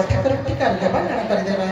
ଠାକୁର ଟିକା ଦେବା କାଣା କରିଦେବା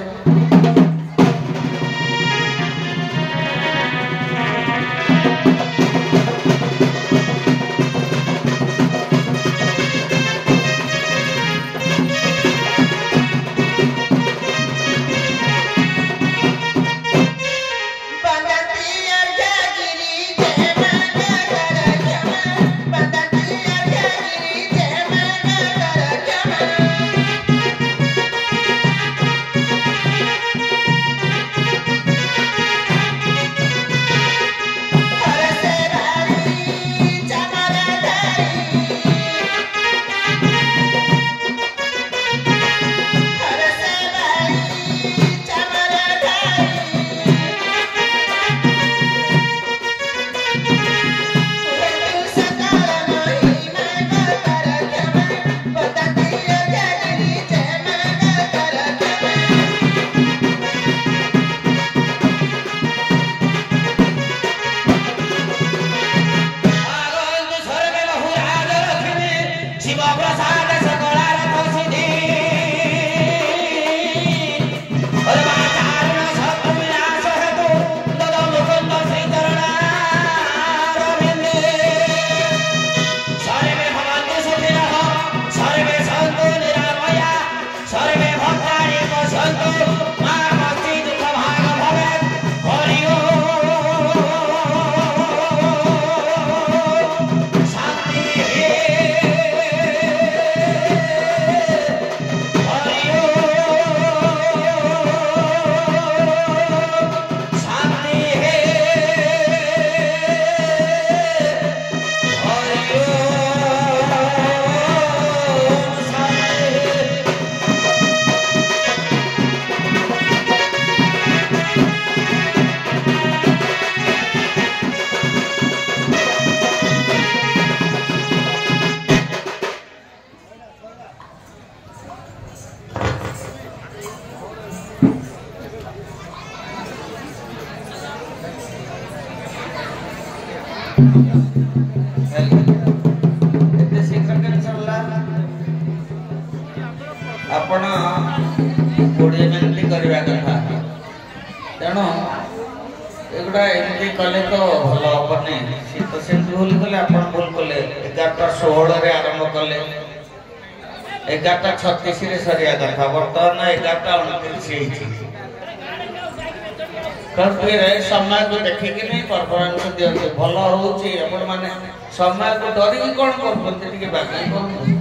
एते शीघ्र के चलला आपण 20 मिनिट करबा कथा तेणु एगुडा एमती कले तो भल हबनी सी तो सेंट भूल कले आपण भूल कले 11:16 रे आरंभ कले 11:36 रे सरिया कथा वर्तमान 11:29 हेछि समय को देखिए नहीं परफॉर्मेंस दिखते भल हो माने समय को डरिक कौन करते बाकी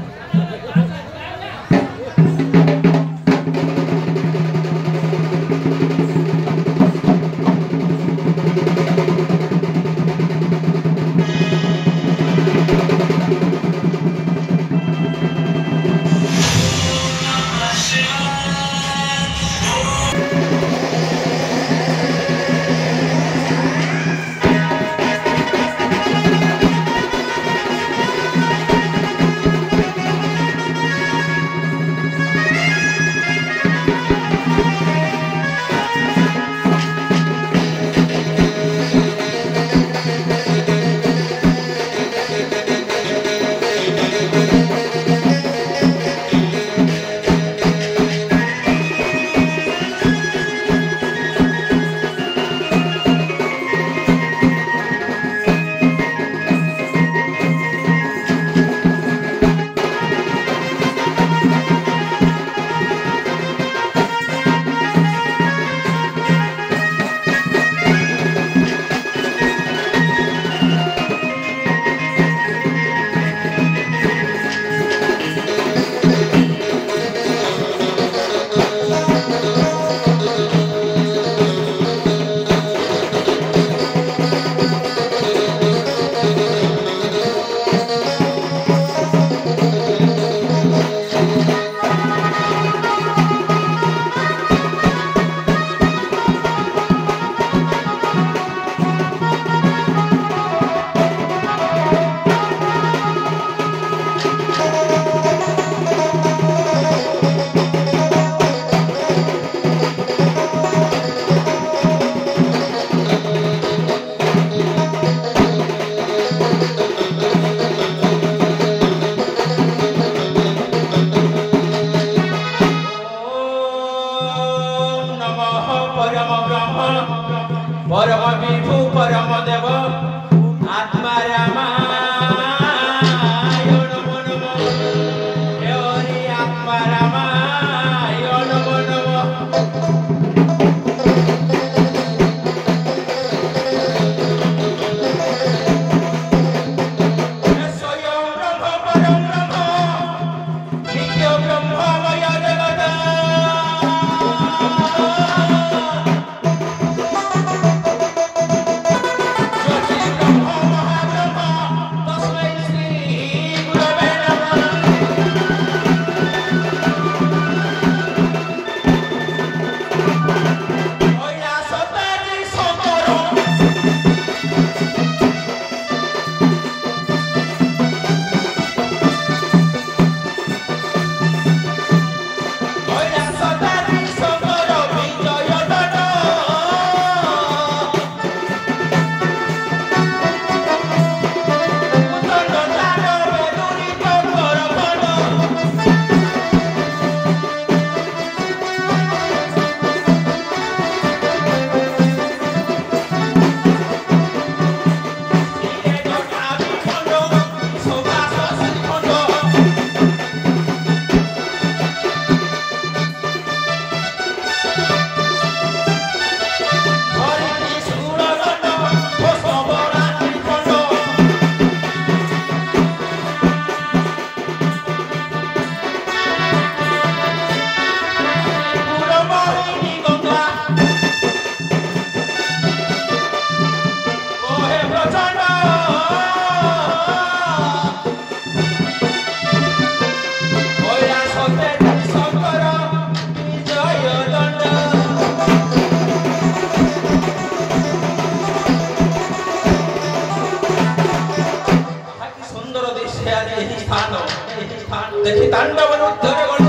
देखि तांडव नृत्य गण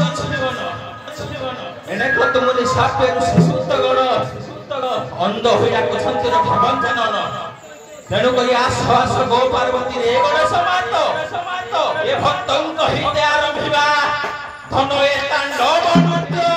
एने को तुमने सापेरु सुसुतगण अंध होइया कछंतिर भगवान जनन तेणु करी आस आस गो पार्वती रे गण समात ए भक्तंक हिते आरंभिबा धन ए तांडव नृत्य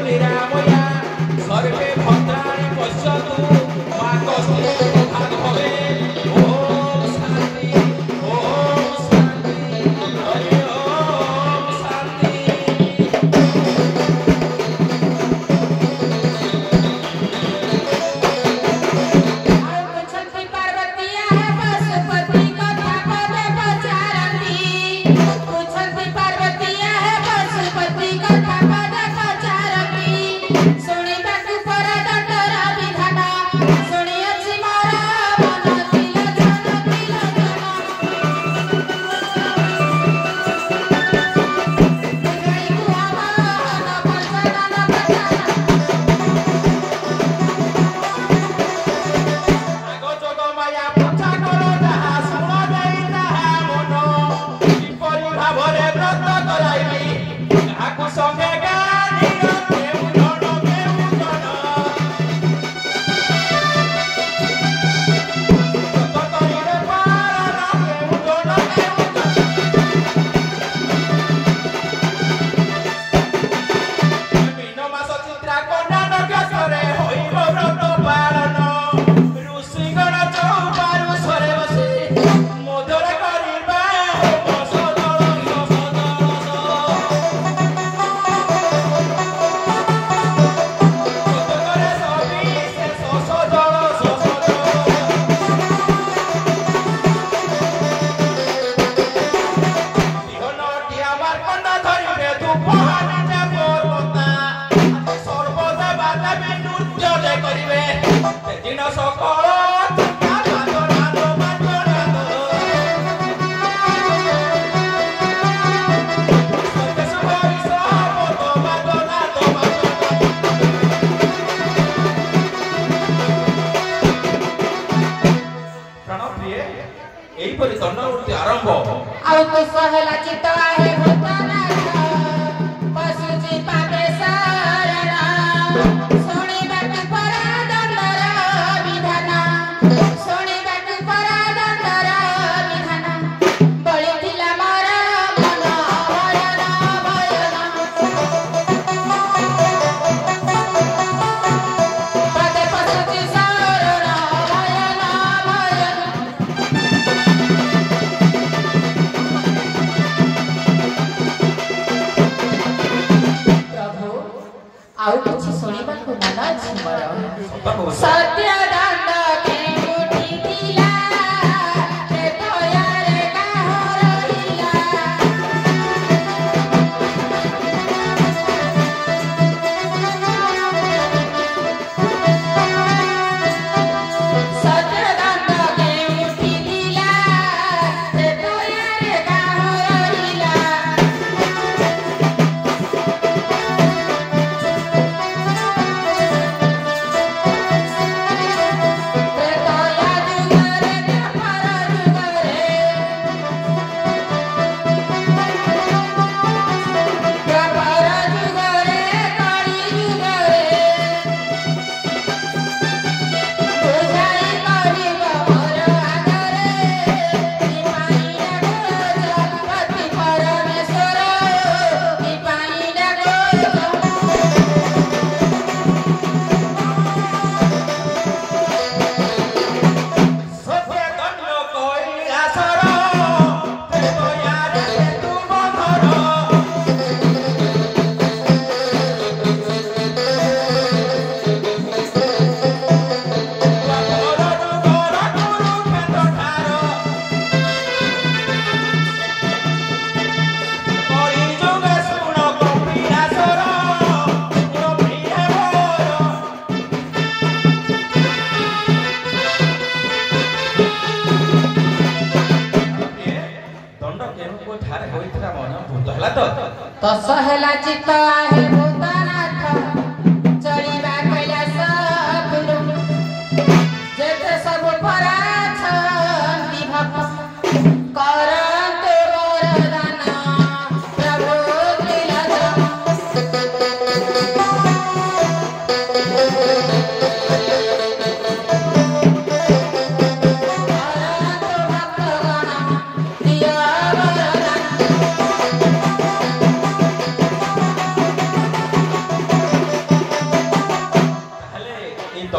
निरामया सर्वे भद्राणि पश्यन्तु मा कश्चित् दुःखात् भवेत्। ओम शांति हरि ओम शांति। पूछती पार्वतीया है पशुपति कथा पदे पचारती। पूछती पार्वतीया है पशुपति कथा पदे पचारती। शुणिबाकु पर दंडर विधान शुणिअछि मोर मन तिलोचन तिलोचन। बुझाइबु हमन पंचनन पचार। आगो जोग माया पछा करो जाहा सुण देई ताहा मन किपरि भावरे व्रत कराइबी काहाकु संगे गानी केउ जन व्रत करिले पारण केउ जन मीन मास चित्रा कन्या नक्षत्रे होइब व्रत पालन ऋषिगण चौपारु स्वरे बसी मधुर करिबा होम सदळ सदଳରେ ସବିଶେଷ ସଦଳ ସିଂହନଟି আমার କଣ୍ଡା ଧରିବେ ଧୂପହାନି ପର୍ବତା ସର୍ବଦା ଦେବୀ ନୃତ୍ୟ କରିବେ ସେଦିନ ସକଳ ଏହିପରି ଦଣ୍ଡନୃତ୍ୟ ଆରମ୍ଭ। ଆଉ ତୁ ସହେଲା ଚିତ୍ତ आहे ଭୂତନାଥ ପଶୁଛି ପାପେ ଶରଣ। ଶୁଣିବାକୁ ପରା ଦଣ୍ଡର ବିଧାନ ଶୁଣିବାକୁ ପରା ଦଣ୍ଡର ବିଧାନ। ବଳିଥିଲା ମୋର ମନ ଭୟନ ଭୟନ। ପଦେ ପଶୁଛି ଶରଣ ଭୟନ ଭୟନ। प्रभु आउ किछि सुनिबाकु मन अछि मोर। सत्य दंड केउठी दिला ते भୟରେ काहरइला। सत्य दंड केउठी दिला ते भୟରେ काहरइला। त्रेतया जुगरे द्वापर जुगरे द्वापर जुगरे कଳି जुगरे बुझाई କରିବ ମୋର ଆଗରେ। ନିପାଇ ଡାକ ଜଗତପତି ପରମେଶ୍ୱର ନିପାଇ ଡାକ। ସତ୍ୟ ଦଣ୍ଡ କୈଳାସର ତ୍ରେତୟାରେ ତୁ ବନ୍ଧର ଦ୍ୱାପର ଯୁଗର କୁରୁକ୍ଷେତ୍ର ଠାର କଳି ଯୁଗେ ଶୁଣ କପିଳାସର ପ୍ରିୟ ମୋର। ଦଣ୍ଡ କେଉଁ ଠାରେ ହୋଇଥିଲା ମନ ଭୂତ ହେଲା ତ ତ ସହେଲା ଚିତ୍ତ आहे ଭୂତନାଥ ଚଳିବା କୈଳାସ ଗୁରୁ। ଯେତେ ସବୁ ପରାଛ ବିଭକ୍ତ କରନ୍ତୁ ବରଦାନ ପ୍ରଭୁ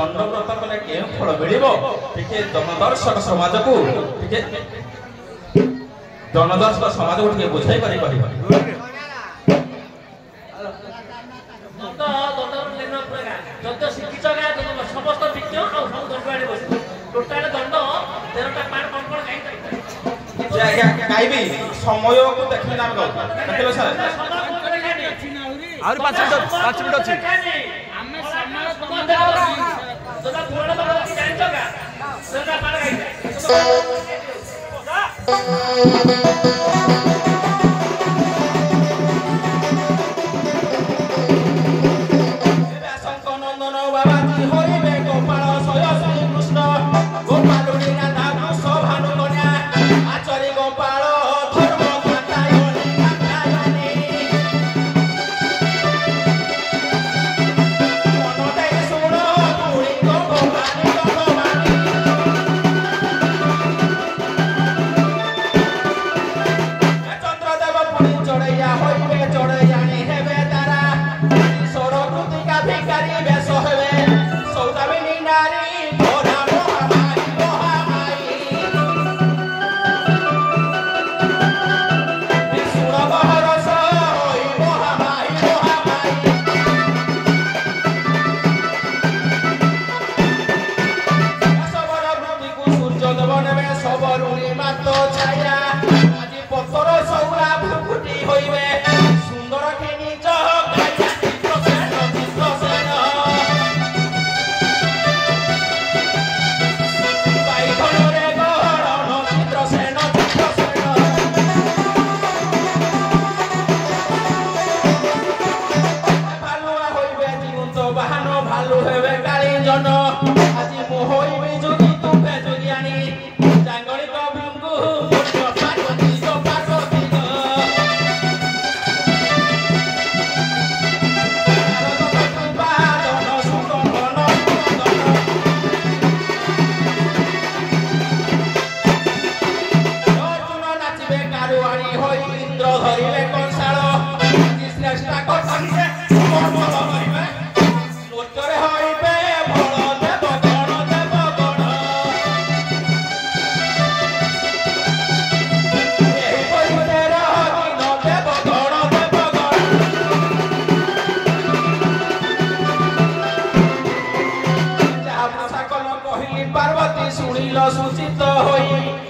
दंडव्रत कले केउं फल मिलिबो टिके जनदर्शक समाज को टिके जनदर्शक समाज को टिके बुझाई करी करी समस्त विज्ञ टोटाल दंड 13टा पार कौन खाई खाइबी समय को देखले नाम देखले सर और 5 मिनट अछि हमें समय दादा पुराना बाबा की जान जगा 13टा पार पार्वती सुनिल सुचित होई